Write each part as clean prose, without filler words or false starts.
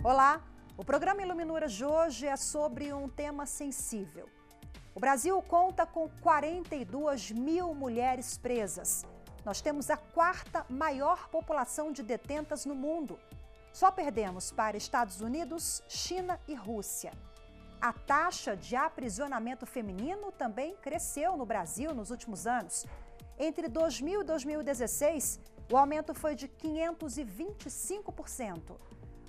Olá, o programa Iluminuras de hoje é sobre um tema sensível. O Brasil conta com 42 mil mulheres presas. Nós temos a quarta maior população de detentas no mundo. Só perdemos para Estados Unidos, China e Rússia. A taxa de aprisionamento feminino também cresceu no Brasil nos últimos anos. Entre 2000 e 2016, o aumento foi de 525%.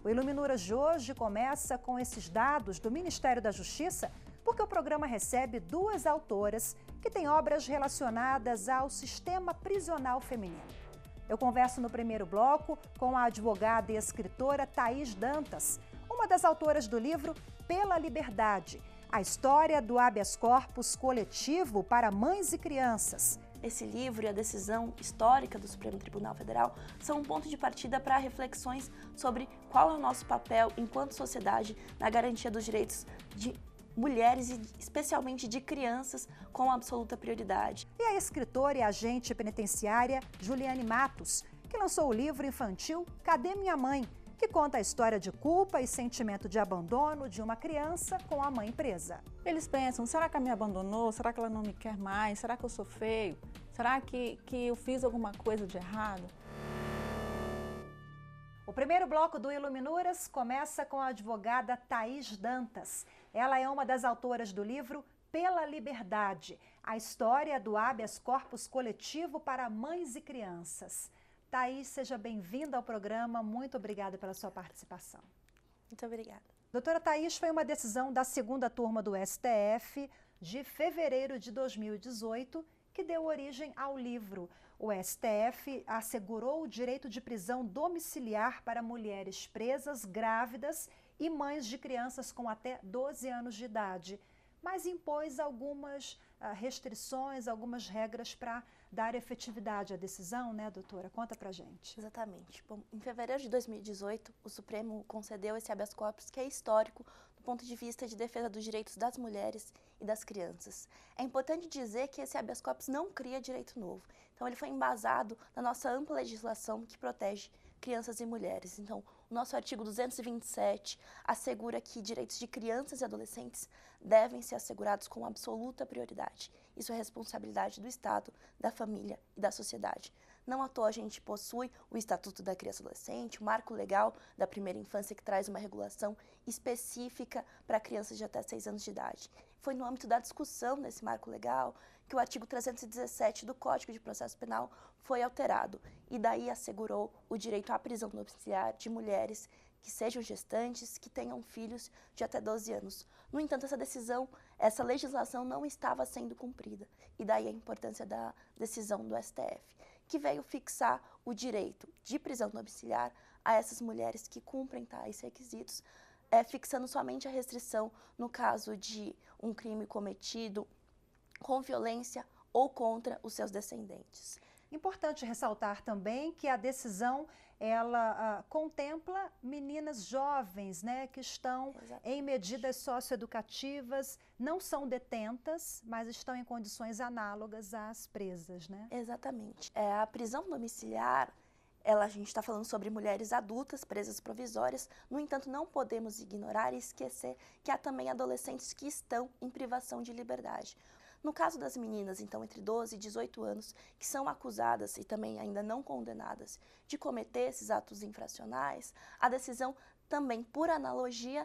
O Iluminuras de hoje começa com esses dados do Ministério da Justiça, porque o programa recebe duas autoras que têm obras relacionadas ao sistema prisional feminino. Eu converso no primeiro bloco com a advogada e escritora Thaís Dantas, uma das autoras do livro Pela Liberdade, a história do habeas corpus coletivo para mães e crianças. Esse livro e a decisão histórica do Supremo Tribunal Federal são um ponto de partida para reflexões sobre qual é o nosso papel enquanto sociedade na garantia dos direitos de mulheres e especialmente de crianças com absoluta prioridade. E a escritora e agente penitenciária Juliane Matos, que lançou o livro infantil Cadê Minha Mãe?, que conta a história de culpa e sentimento de abandono de uma criança com a mãe presa. Eles pensam, será que ela me abandonou? Será que ela não me quer mais? Será que eu sou feio? Será que eu fiz alguma coisa de errado? O primeiro bloco do Iluminuras começa com a advogada Thaís Dantas. Ela é uma das autoras do livro Pela Liberdade, a história do habeas corpus coletivo para mães e crianças. Thaís, seja bem-vinda ao programa. Muito obrigada pela sua participação. Muito obrigada. Doutora Thaís, foi uma decisão da segunda turma do STF de fevereiro de 2018 que deu origem ao livro. O STF assegurou o direito de prisão domiciliar para mulheres presas, grávidas e mães de crianças com até 12 anos de idade, mas impôs algumas restrições, algumas regras para dar efetividade à decisão, né, doutora? Conta pra gente. Exatamente. Bom, em fevereiro de 2018, o Supremo concedeu esse habeas corpus que é histórico do ponto de vista de defesa dos direitos das mulheres e das crianças. É importante dizer que esse habeas corpus não cria direito novo. Então, ele foi embasado na nossa ampla legislação que protege crianças e mulheres. Então, o nosso artigo 227 assegura que direitos de crianças e adolescentes devem ser assegurados com absoluta prioridade. Isso é responsabilidade do Estado, da família e da sociedade. Não à toa a gente possui o Estatuto da Criança e Adolescente, o Marco Legal da Primeira Infância, que traz uma regulação específica para crianças de até 6 anos de idade. Foi no âmbito da discussão desse Marco Legal que o artigo 317 do Código de Processo Penal foi alterado e daí assegurou o direito à prisão domiciliar de mulheres que sejam gestantes, que tenham filhos de até 12 anos. No entanto, essa legislação não estava sendo cumprida e daí a importância da decisão do STF, que veio fixar o direito de prisão domiciliar a essas mulheres que cumprem tais requisitos, fixando somente a restrição no caso de um crime cometido com violência ou contra os seus descendentes. Importante ressaltar também que a decisão ela contempla meninas jovens, né, que estão em medidas socioeducativas, não são detentas, mas estão em condições análogas às presas, né? Exatamente. A prisão domiciliar, a gente está falando sobre mulheres adultas, presas provisórias, no entanto, não podemos ignorar e esquecer que há também adolescentes que estão em privação de liberdade. No caso das meninas, então, entre 12 e 18 anos, que são acusadas e também ainda não condenadas de cometer esses atos infracionais, a decisão também, por analogia,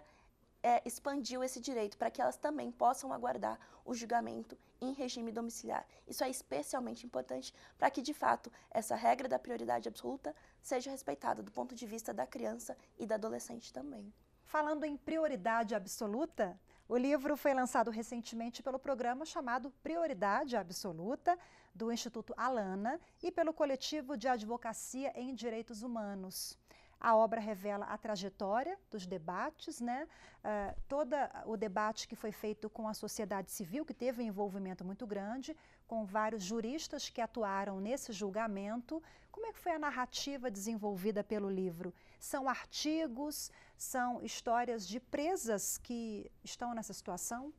expandiu esse direito para que elas também possam aguardar o julgamento em regime domiciliar. Isso é especialmente importante para que, de fato, essa regra da prioridade absoluta seja respeitada do ponto de vista da criança e da adolescente também. Falando em prioridade absoluta, o livro foi lançado recentemente pelo programa chamado Prioridade Absoluta, do Instituto Alana e pelo Coletivo de Advocacia em Direitos Humanos. A obra revela a trajetória dos debates, né? Todo o debate que foi feito com a sociedade civil, que teve um envolvimento muito grande, com vários juristas que atuaram nesse julgamento. Como é que foi a narrativa desenvolvida pelo livro? São artigos, são histórias de presas que estão nessa situação?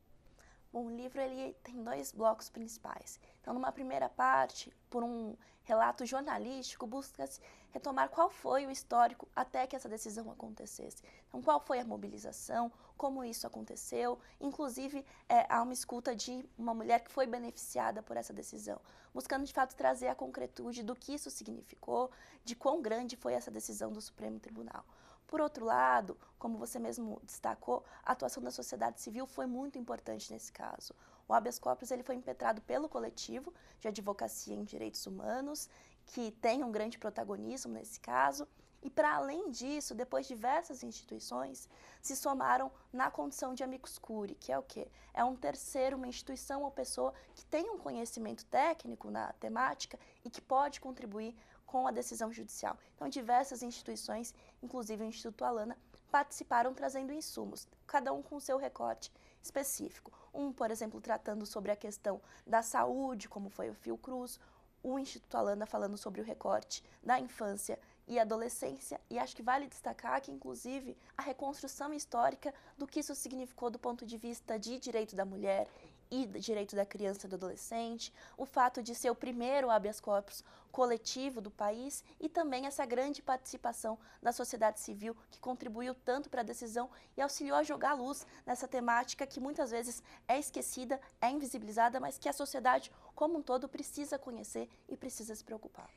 Bom, o livro ele tem 2 blocos principais. Então, numa primeira parte, por um relato jornalístico, busca-se retomar qual foi o histórico até que essa decisão acontecesse. Então, qual foi a mobilização, como isso aconteceu, inclusive há uma escuta de uma mulher que foi beneficiada por essa decisão, buscando de fato trazer a concretude do que isso significou, de quão grande foi essa decisão do Supremo Tribunal. Por outro lado, como você mesmo destacou, a atuação da sociedade civil foi muito importante nesse caso. O habeas corpus ele foi impetrado pelo coletivo de advocacia em direitos humanos, que tem um grande protagonismo nesse caso, e para além disso, depois diversas instituições se somaram na condição de amicus curiae, que é o quê? É um terceiro, uma instituição ou pessoa que tem um conhecimento técnico na temática e que pode contribuir com a decisão judicial. Então, diversas instituições, inclusive o Instituto Alana, participaram trazendo insumos, cada um com o seu recorte específico. Um, por exemplo, tratando sobre a questão da saúde, como foi o Fiocruz, o Instituto Alana falando sobre o recorte da infância e adolescência, e acho que vale destacar que, inclusive, a reconstrução histórica do que isso significou do ponto de vista de direito da mulher e direito da criança e do adolescente, o fato de ser o primeiro habeas corpus coletivo do país e também essa grande participação da sociedade civil que contribuiu tanto para a decisão e auxiliou a jogar luz nessa temática que muitas vezes é esquecida, é invisibilizada, mas que a sociedade como um todo precisa conhecer e precisa se preocupar.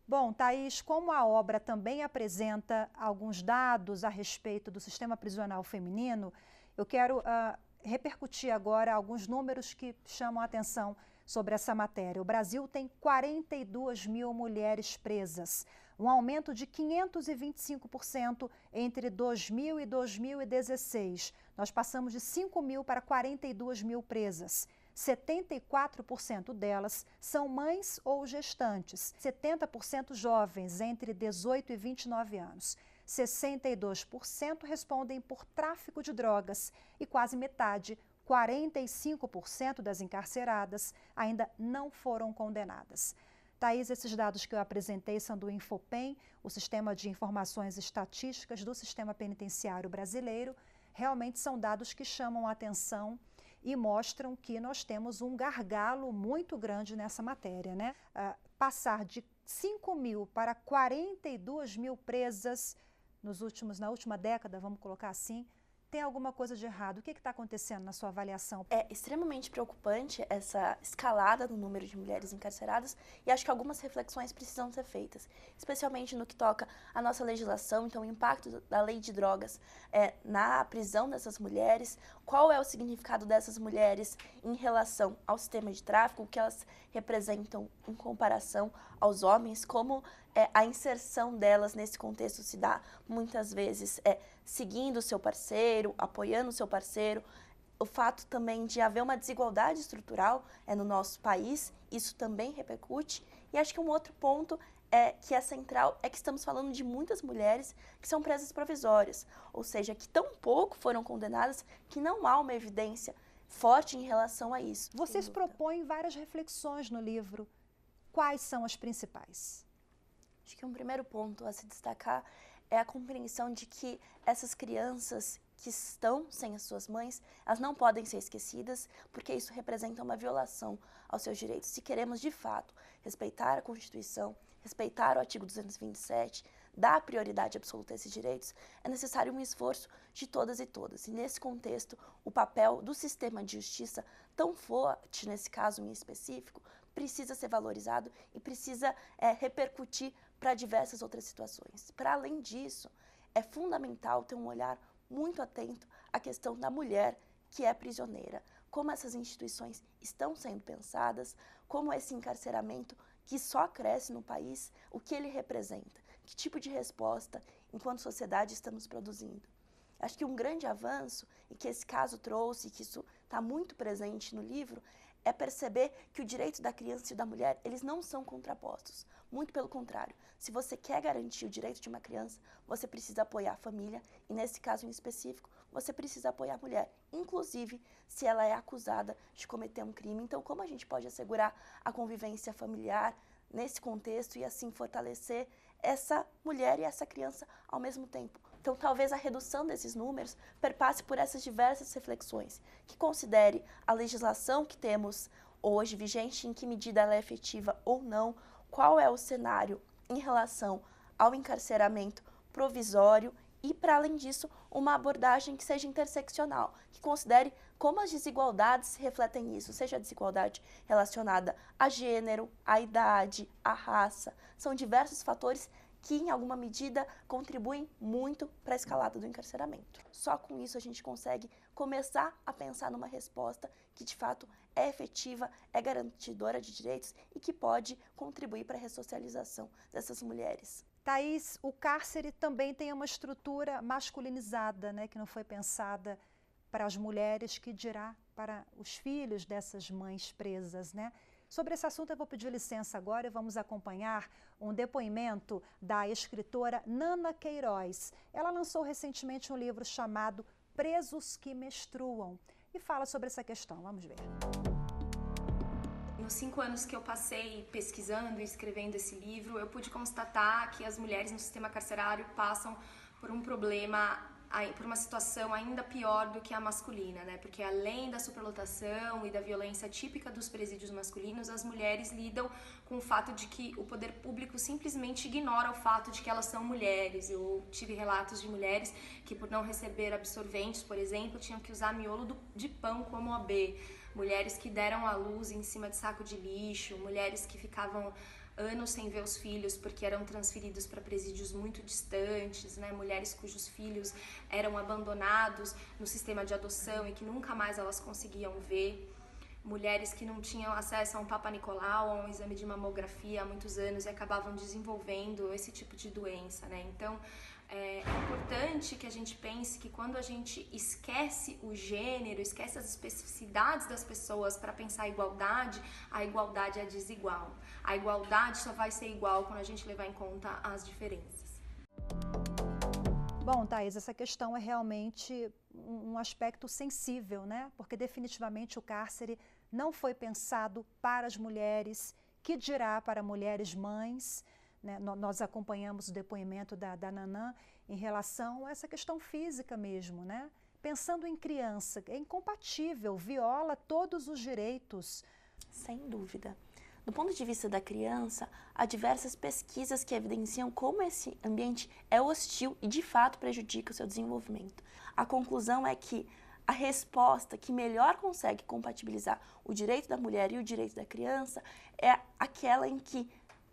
Bom, Thaís, como a obra também apresenta alguns dados a respeito do sistema prisional feminino, eu quero repercutir agora alguns números que chamam a atenção sobre essa matéria. O Brasil tem 42 mil mulheres presas, um aumento de 525% entre 2000 e 2016. Nós passamos de 5 mil para 42 mil presas. 74% delas são mães ou gestantes, 70% jovens entre 18 e 29 anos. 62% respondem por tráfico de drogas e quase metade, 45% das encarceradas, ainda não foram condenadas. Thaís, esses dados que eu apresentei são do Infopem, o Sistema de Informações Estatísticas do Sistema Penitenciário Brasileiro. Realmente são dados que chamam a atenção e mostram que nós temos um gargalo muito grande nessa matéria, né? Passar de 5 mil para 42 mil presas na última década, vamos colocar assim, tem alguma coisa de errado? O que está acontecendo na sua avaliação? É extremamente preocupante essa escalada no número de mulheres encarceradas e acho que algumas reflexões precisam ser feitas, especialmente no que toca à nossa legislação, então o impacto da lei de drogas na prisão dessas mulheres, qual é o significado dessas mulheres em relação ao sistema de tráfico, o que elas representam em comparação aos homens, como a inserção delas nesse contexto se dá muitas vezes seguindo o seu parceiro, apoiando o seu parceiro, o fato também de haver uma desigualdade estrutural no nosso país, isso também repercute. E acho que um outro ponto que é central é que estamos falando de muitas mulheres que são presas provisórias, ou seja, que tão pouco foram condenadas que não há uma evidência forte em relação a isso. Vocês propõem várias reflexões no livro. Quais são as principais? Acho que um primeiro ponto a se destacar é a compreensão de que essas crianças que estão sem as suas mães, elas não podem ser esquecidas, porque isso representa uma violação aos seus direitos. Se queremos, de fato, respeitar a Constituição, respeitar o artigo 227, dar prioridade absoluta a esses direitos, é necessário um esforço de todas e todas. E nesse contexto, o papel do sistema de justiça, tão forte nesse caso em específico, precisa ser valorizado e precisa repercutir para diversas outras situações. Para além disso, é fundamental ter um olhar muito atento à questão da mulher que é prisioneira, como essas instituições estão sendo pensadas, como esse encarceramento que só cresce no país, o que ele representa, que tipo de resposta, enquanto sociedade, estamos produzindo. Acho que um grande avanço, e que esse caso trouxe, e que isso está muito presente no livro, é perceber que o direito da criança e da mulher, eles não são contrapostos. Muito pelo contrário. Se você quer garantir o direito de uma criança, você precisa apoiar a família e, nesse caso em específico, você precisa apoiar a mulher, inclusive se ela é acusada de cometer um crime. Então, como a gente pode assegurar a convivência familiar nesse contexto e assim fortalecer essa mulher e essa criança ao mesmo tempo? Então, talvez a redução desses números perpasse por essas diversas reflexões, que considere a legislação que temos hoje vigente, em que medida ela é efetiva ou não, qual é o cenário em relação ao encarceramento provisório e, para além disso, uma abordagem que seja interseccional, que considere como as desigualdades se refletem nisso, seja a desigualdade relacionada a gênero, à idade, à raça. São diversos fatores que, em alguma medida, contribuem muito para a escalada do encarceramento. Só com isso a gente consegue começar a pensar numa resposta que, de fato, é efetiva, é garantidora de direitos e que pode contribuir para a ressocialização dessas mulheres. Thaís, o cárcere também tem uma estrutura masculinizada, né, que não foi pensada para as mulheres, que dirá para os filhos dessas mães presas, né? Sobre esse assunto eu vou pedir licença agora e vamos acompanhar um depoimento da escritora Nana Queiroz. Ela lançou recentemente um livro chamado Presos que Menstruam e fala sobre essa questão. Vamos ver. Nos 5 anos que eu passei pesquisando e escrevendo esse livro, eu pude constatar que as mulheres no sistema carcerário passam por um problema, por uma situação ainda pior do que a masculina, né? Porque além da superlotação e da violência típica dos presídios masculinos, as mulheres lidam com o fato de que o poder público simplesmente ignora o fato de que elas são mulheres. Eu tive relatos de mulheres que, por não receber absorventes, por exemplo, tinham que usar miolo de pão como OB. Mulheres que deram à luz em cima de saco de lixo, mulheres que ficavam anos sem ver os filhos porque eram transferidos para presídios muito distantes, né? Mulheres cujos filhos eram abandonados no sistema de adoção e que nunca mais elas conseguiam ver. Mulheres que não tinham acesso a um Papa Nicolau, a um exame de mamografia há muitos anos e acabavam desenvolvendo esse tipo de doença, né? Então, é importante que a gente pense que quando a gente esquece o gênero, esquece as especificidades das pessoas para pensar a igualdade é desigual. A igualdade só vai ser igual quando a gente levar em conta as diferenças. Bom, Thaís, essa questão é realmente um aspecto sensível, né? Porque definitivamente o cárcere não foi pensado para as mulheres, que dirá para mulheres mães, né? Nós acompanhamos o depoimento da Nanã em relação a essa questão física mesmo, né? Pensando em criança, é incompatível, viola todos os direitos. Sem dúvida. Do ponto de vista da criança, há diversas pesquisas que evidenciam como esse ambiente é hostil e, de fato, prejudica o seu desenvolvimento. A conclusão é que a resposta que melhor consegue compatibilizar o direito da mulher e o direito da criança é aquela em que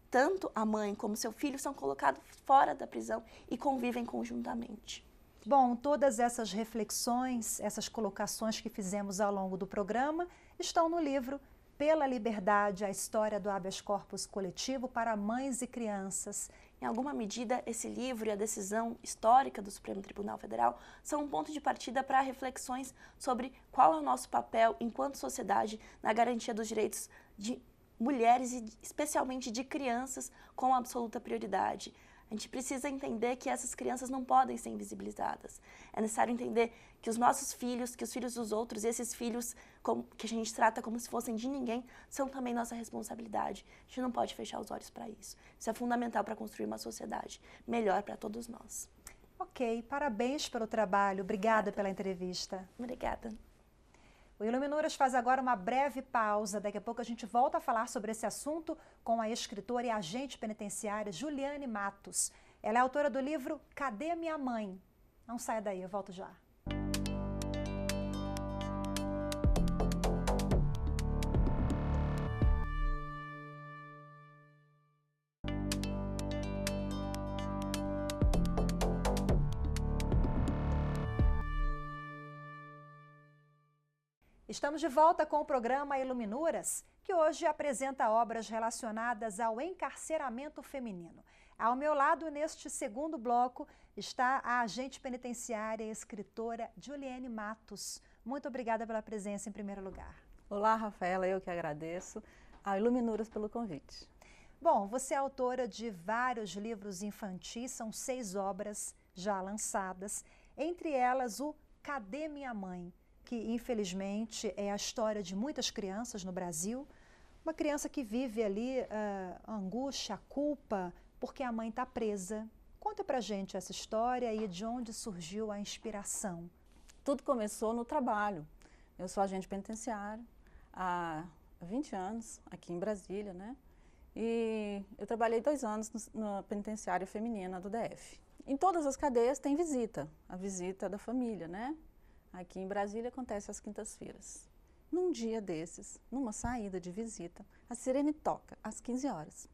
tanto a mãe como seu filho são colocados fora da prisão e convivem conjuntamente. Bom, todas essas reflexões, essas colocações que fizemos ao longo do programa estão no livro Pela Liberdade, a história do habeas corpus coletivo para mães e crianças. Em alguma medida, esse livro e a decisão histórica do Supremo Tribunal Federal são um ponto de partida para reflexões sobre qual é o nosso papel enquanto sociedade na garantia dos direitos de mulheres e especialmente de crianças com absoluta prioridade. A gente precisa entender que essas crianças não podem ser invisibilizadas. É necessário entender que os nossos filhos, que os filhos dos outros, e esses filhos que a gente trata como se fossem de ninguém, são também nossa responsabilidade. A gente não pode fechar os olhos para isso. Isso é fundamental para construir uma sociedade melhor para todos nós. Ok, parabéns pelo trabalho. Obrigada pela entrevista. Obrigada. O Iluminuras faz agora uma breve pausa. Daqui a pouco a gente volta a falar sobre esse assunto com a escritora e agente penitenciária Juliane Matos. Ela é autora do livro Cadê Minha Mãe? Não saia daí, eu volto já. Estamos de volta com o programa Iluminuras, que hoje apresenta obras relacionadas ao encarceramento feminino. Ao meu lado, neste segundo bloco, está a agente penitenciária e escritora Juliane Matos. Muito obrigada pela presença em primeiro lugar. Olá, Rafaela, eu que agradeço a Iluminuras pelo convite. Bom, você é autora de vários livros infantis, são 6 obras já lançadas, entre elas o Cadê Minha Mãe?, que infelizmente é a história de muitas crianças no Brasil. Uma criança que vive ali a angústia, a culpa, porque a mãe está presa Conta pra gente essa história e de onde surgiu a inspiração. Tudo começou no trabalho. Eu sou agente penitenciário há 20 anos, aqui em Brasília, né? E eu trabalhei 2 anos na penitenciária feminina do DF. Em todas as cadeias tem visita, a visita da família, né? Aqui em Brasília acontece às quintas-feiras. Num dia desses, numa saída de visita, a sirene toca às 15 horas.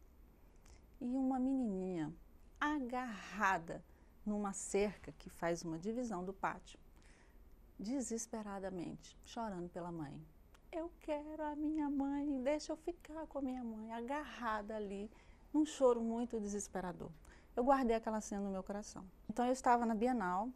E uma menininha agarrada numa cerca que faz uma divisão do pátio, desesperadamente, chorando pela mãe. Eu quero a minha mãe, deixa eu ficar com a minha mãe, agarrada ali, num choro muito desesperador. Eu guardei aquela cena no meu coração. Então eu estava na Bienal,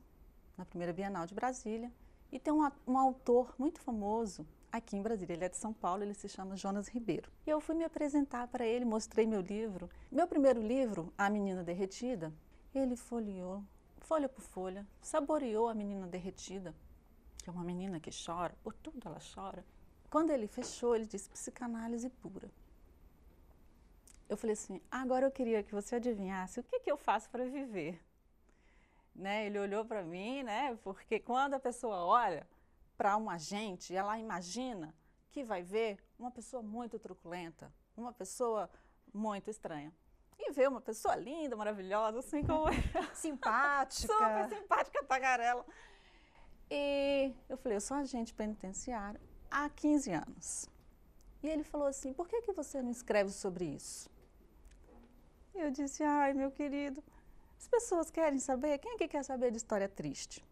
na primeira Bienal de Brasília, e tem um autor muito famoso aqui em Brasília, ele é de São Paulo, ele se chama Jonas Ribeiro. E eu fui me apresentar para ele, mostrei meu livro. Meu primeiro livro, A Menina Derretida, ele folheou, folha por folha, saboreou A Menina Derretida, que é uma menina que chora, por tudo ela chora. Quando ele fechou, ele disse psicanálise pura. Eu falei assim, agora eu queria que você adivinhasse o que eu faço para viver. Né? Ele olhou para mim, né? Porque quando a pessoa olha para um agente, ela imagina que vai ver uma pessoa muito truculenta, uma pessoa muito estranha. E vê uma pessoa linda, maravilhosa, assim como simpática. Super simpática, tagarela. E eu falei, eu sou agente penitenciário há 15 anos. E ele falou assim, por que você não escreve sobre isso? E eu disse, ai, meu querido, as pessoas querem saber, quem é que quer saber de história triste?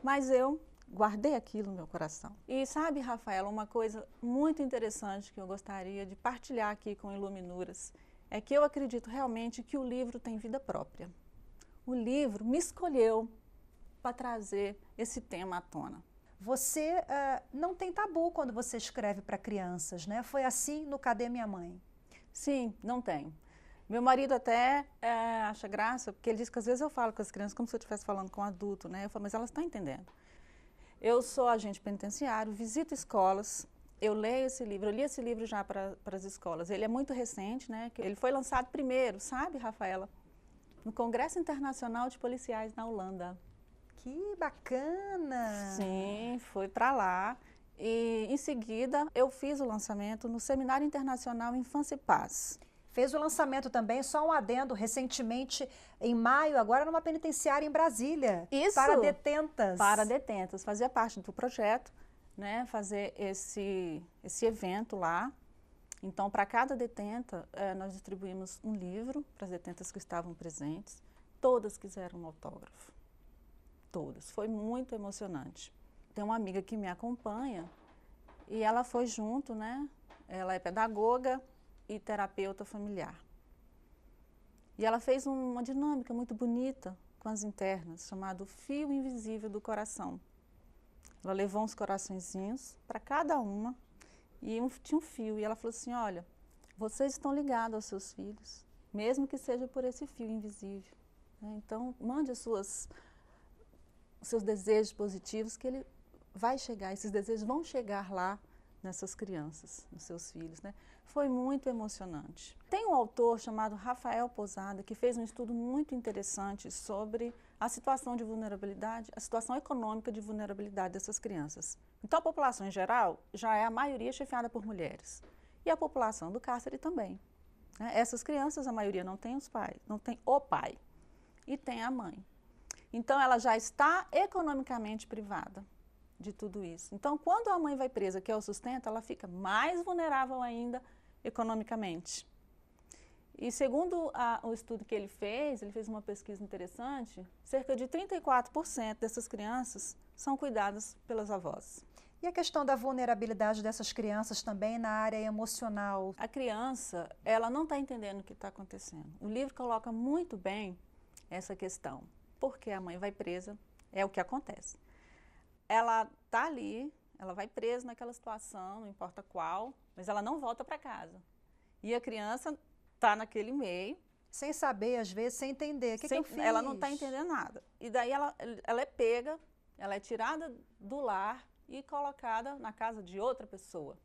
Mas eu guardei aquilo no meu coração. E sabe, Rafaela, uma coisa muito interessante que eu gostaria de partilhar aqui com Iluminuras, é que eu acredito realmente que o livro tem vida própria. O livro me escolheu para trazer esse tema à tona. Você não tem tabu quando você escreve para crianças, né? Foi assim no Cadê Minha Mãe? Sim, não tenho. Meu marido até acha graça, porque ele diz que às vezes eu falo com as crianças como se eu estivesse falando com um adulto, né? Eu falo, mas elas estão entendendo. Eu sou agente penitenciário, visito escolas, eu leio esse livro, eu li esse livro já para as escolas. Ele é muito recente, né? Ele foi lançado primeiro, sabe, Rafaela? No Congresso Internacional de Policiais na Holanda. Que bacana! Sim, foi para lá. E em seguida eu fiz o lançamento no Seminário Internacional Infância e Paz. Fez o lançamento também, só um adendo, recentemente, em maio, agora numa penitenciária em Brasília. Isso! Para detentas. Para detentas. Fazia parte do projeto, né, fazer esse evento lá. Então, para cada detenta, nós distribuímos um livro para as detentas que estavam presentes. Todas quiseram um autógrafo. Todas. Foi muito emocionante. Tem uma amiga que me acompanha e ela foi junto, né? Ela é pedagoga e terapeuta familiar. E ela fez uma dinâmica muito bonita com as internas, chamado Fio Invisível do Coração. Ela levou uns coraçõezinhos para cada uma e tinha um fio. E ela falou assim, olha, vocês estão ligados aos seus filhos, mesmo que seja por esse fio invisível. Então, mande os seus desejos positivos que ele vai chegar, esses desejos vão chegar lá nessas crianças, nos seus filhos, né? Foi muito emocionante. Tem um autor chamado Rafael Posada que fez um estudo muito interessante sobre a situação de vulnerabilidade, a situação econômica de vulnerabilidade dessas crianças. Então a população em geral já é a maioria chefiada por mulheres e a população do cárcere também. Né? Essas crianças, a maioria não tem os pais, não tem o pai e tem a mãe. Então ela já está economicamente privada de tudo isso. Então, quando a mãe vai presa, que é o sustento, ela fica mais vulnerável ainda economicamente. E segundo o estudo que ele fez uma pesquisa interessante, cerca de 34% dessas crianças são cuidadas pelas avós. E a questão da vulnerabilidade dessas crianças também na área emocional? A criança, ela não está entendendo o que está acontecendo. O livro coloca muito bem essa questão. Porque a mãe vai presa, é o que acontece. Ela está ali, ela vai presa naquela situação, não importa qual, mas ela não volta para casa. E a criança está naquele meio. Sem saber, às vezes, sem entender. O que eu fiz? Ela não está entendendo nada. E daí ela é pega, ela é tirada do lar e colocada na casa de outra pessoa.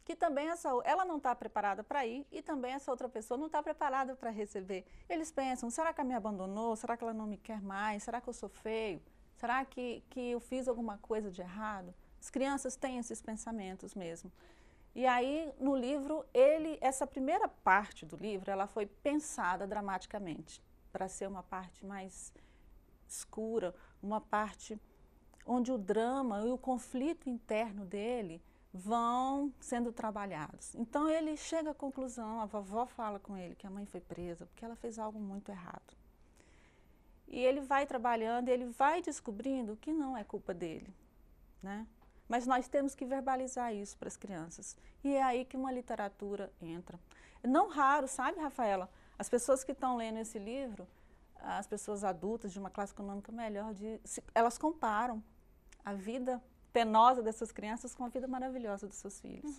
que também ela não está preparada para ir e também essa outra pessoa não está preparada para receber. Eles pensam, será que ela me abandonou? Será que ela não me quer mais? Será que eu sou feio? Será que eu fiz alguma coisa de errado? As crianças têm esses pensamentos mesmo. E aí, no livro, essa primeira parte do livro, ela foi pensada dramaticamente para ser uma parte mais escura, uma parte onde o drama e o conflito interno dele vão sendo trabalhados. Então, ele chega à conclusão, a vovó fala com ele que a mãe foi presa porque ela fez algo muito errado. E ele vai trabalhando, ele vai descobrindo que não é culpa dele, né? Mas nós temos que verbalizar isso para as crianças. E é aí que uma literatura entra. Não raro, sabe, Rafaela? As pessoas que estão lendo esse livro, as pessoas adultas de uma classe econômica melhor, elas comparam a vida penosa dessas crianças com a vida maravilhosa dos seus filhos.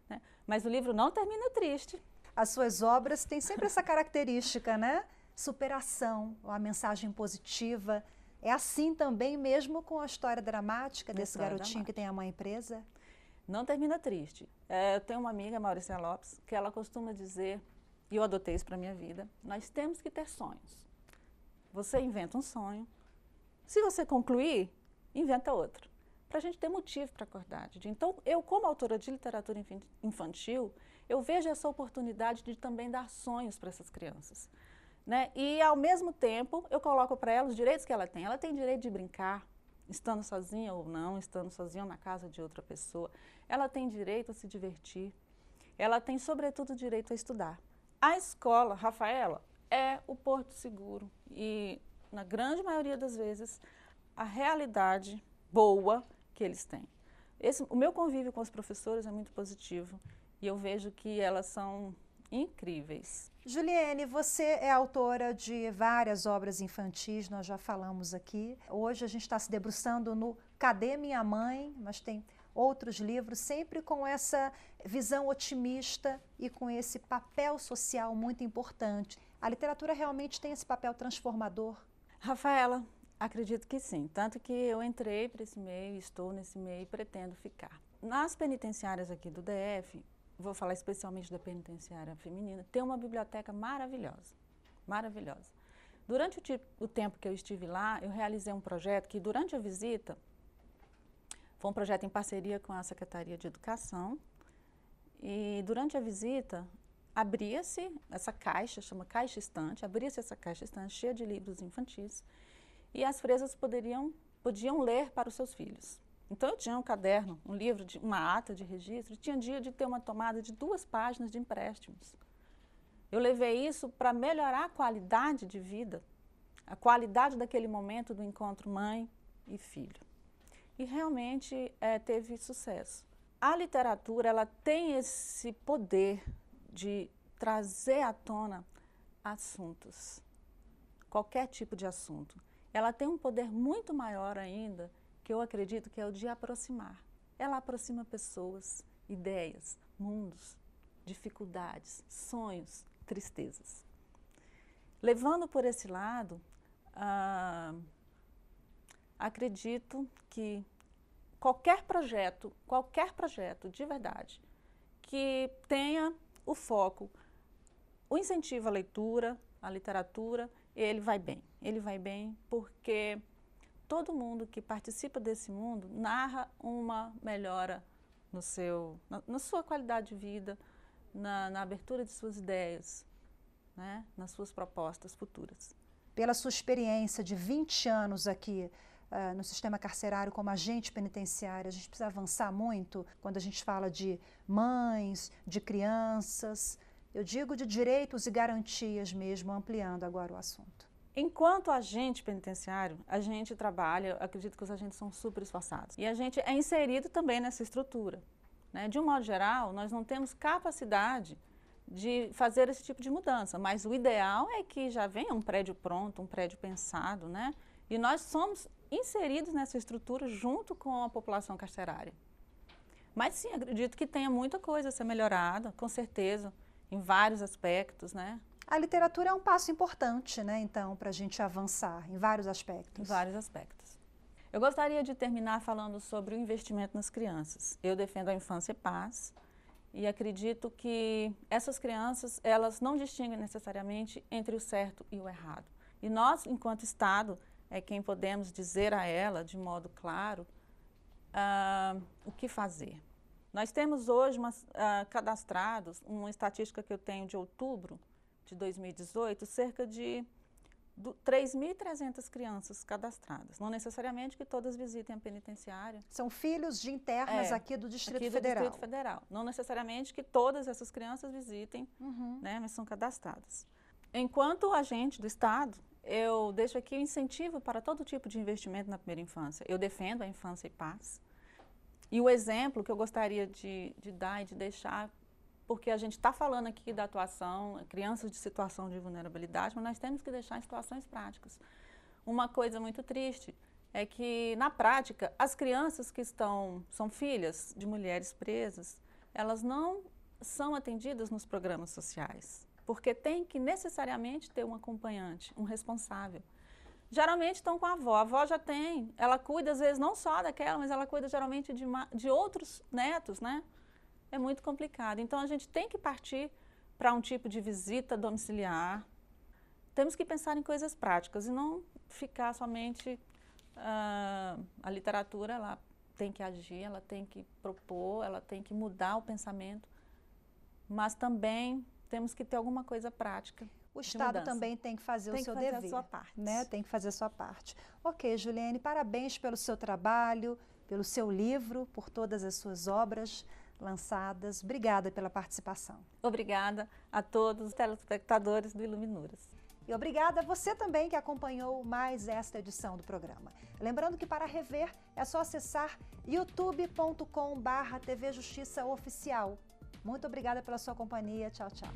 Né? Mas o livro não termina triste. As suas obras têm sempre essa característica, né? Superação, uma mensagem positiva. É assim também mesmo com a história dramática desse garotinho que tem a mãe presa? Não termina triste. Eu tenho uma amiga, Maurícia Lopes, que ela costuma dizer, e eu adotei isso para a minha vida, nós temos que ter sonhos. Você inventa um sonho, se você concluir, inventa outro, para a gente ter motivo para acordar de dia. Então, eu como autora de literatura infantil, eu vejo essa oportunidade de também dar sonhos para essas crianças. Né? E, ao mesmo tempo, eu coloco para ela os direitos que ela tem. Ela tem direito de brincar, estando sozinha ou não, estando sozinha ou na casa de outra pessoa. Ela tem direito a se divertir. Ela tem, sobretudo, direito a estudar. A escola, Rafaela, é o porto seguro. E, na grande maioria das vezes, a realidade boa que eles têm. O meu convívio com os professores é muito positivo. E eu vejo que elas são incríveis. Juliene, você é autora de várias obras infantis, nós já falamos aqui. Hoje a gente está se debruçando no Cadê Minha Mãe? Mas tem outros livros, sempre com essa visão otimista e com esse papel social muito importante. A literatura realmente tem esse papel transformador? Rafaela, acredito que sim. Tanto que eu entrei para esse meio, estou nesse meio e pretendo ficar. Nas penitenciárias aqui do DF, vou falar especialmente da penitenciária feminina, tem uma biblioteca maravilhosa, maravilhosa. Durante o tempo que eu estive lá, eu realizei um projeto que, durante a visita, foi um projeto em parceria com a Secretaria de Educação, e durante a visita, abria-se essa caixa, chama caixa estante, abria-se essa caixa estante cheia de livros infantis, e as fresas podiam ler para os seus filhos. Então, eu tinha um caderno, um livro, uma ata de registro, e tinha dia de ter uma tomada de 2 páginas de empréstimos. Eu levei isso para melhorar a qualidade de vida, a qualidade daquele momento do encontro mãe e filho. E realmente teve sucesso. A literatura, ela tem esse poder de trazer à tona assuntos, qualquer tipo de assunto. Ela tem um poder muito maior ainda, que eu acredito que é o de aproximar. Ela aproxima pessoas, ideias, mundos, dificuldades, sonhos, tristezas. Levando por esse lado, acredito que qualquer projeto de verdade, que tenha o foco, o incentivo à leitura, à literatura, ele vai bem. Ele vai bem porque todo mundo que participa desse mundo narra uma melhora na sua qualidade de vida, na abertura de suas ideias, né, nas suas propostas futuras. Pela sua experiência de 20 anos aqui no sistema carcerário como agente penitenciário, a gente precisa avançar muito quando a gente fala de mães, de crianças, eu digo de direitos e garantias mesmo, ampliando agora o assunto. Enquanto agente penitenciário, a gente trabalha, acredito que os agentes são super esforçados. E a gente é inserido também nessa estrutura. Né? De um modo geral, nós não temos capacidade de fazer esse tipo de mudança, mas o ideal é que já venha um prédio pronto, um prédio pensado, né? E nós somos inseridos nessa estrutura junto com a população carcerária. Mas sim, acredito que tenha muita coisa a ser melhorada, com certeza, em vários aspectos, né? A literatura é um passo importante, né, então, para a gente avançar em vários aspectos. Em vários aspectos. Eu gostaria de terminar falando sobre o investimento nas crianças. Eu defendo a infância e paz e acredito que essas crianças, elas não distinguem necessariamente entre o certo e o errado. E nós, enquanto Estado, é quem podemos dizer a ela, de modo claro, o que fazer. Nós temos hoje cadastrados, uma estatística que eu tenho de outubro de 2018, cerca de 3.300 crianças cadastradas. Não necessariamente que todas visitem a penitenciária. São filhos de internas aqui do Distrito aqui do Federal. Distrito Federal. Não necessariamente que todas essas crianças visitem, né, mas são cadastradas. Enquanto agente do Estado, eu deixo aqui o incentivo para todo tipo de investimento na primeira infância. Eu defendo a infância e paz. E o exemplo que eu gostaria de dar e de deixar, porque a gente está falando aqui da atuação, crianças de situação de vulnerabilidade, mas nós temos que deixar em situações práticas. Uma coisa muito triste é que, na prática, as crianças que são filhas de mulheres presas, elas não são atendidas nos programas sociais, porque tem que necessariamente ter um acompanhante, um responsável. Geralmente estão com a avó já tem, ela cuida às vezes não só daquela, mas ela cuida geralmente de outros netos, né? É muito complicado. Então a gente tem que partir para um tipo de visita domiciliar. Temos que pensar em coisas práticas e não ficar somente... a literatura, ela tem que agir, ela tem que propor, ela tem que mudar o pensamento, mas também temos que ter alguma coisa prática. O Estado também tem que fazer o seu dever. Tem que fazer a sua parte. Né? Tem que fazer a sua parte. Ok, Juliene, parabéns pelo seu trabalho, pelo seu livro, por todas as suas obras lançadas. Obrigada pela participação. Obrigada a todos os telespectadores do Iluminuras. E obrigada a você também que acompanhou mais esta edição do programa. Lembrando que para rever é só acessar youtube.com/TV Justiça Oficial. Muito obrigada pela sua companhia. Tchau, tchau.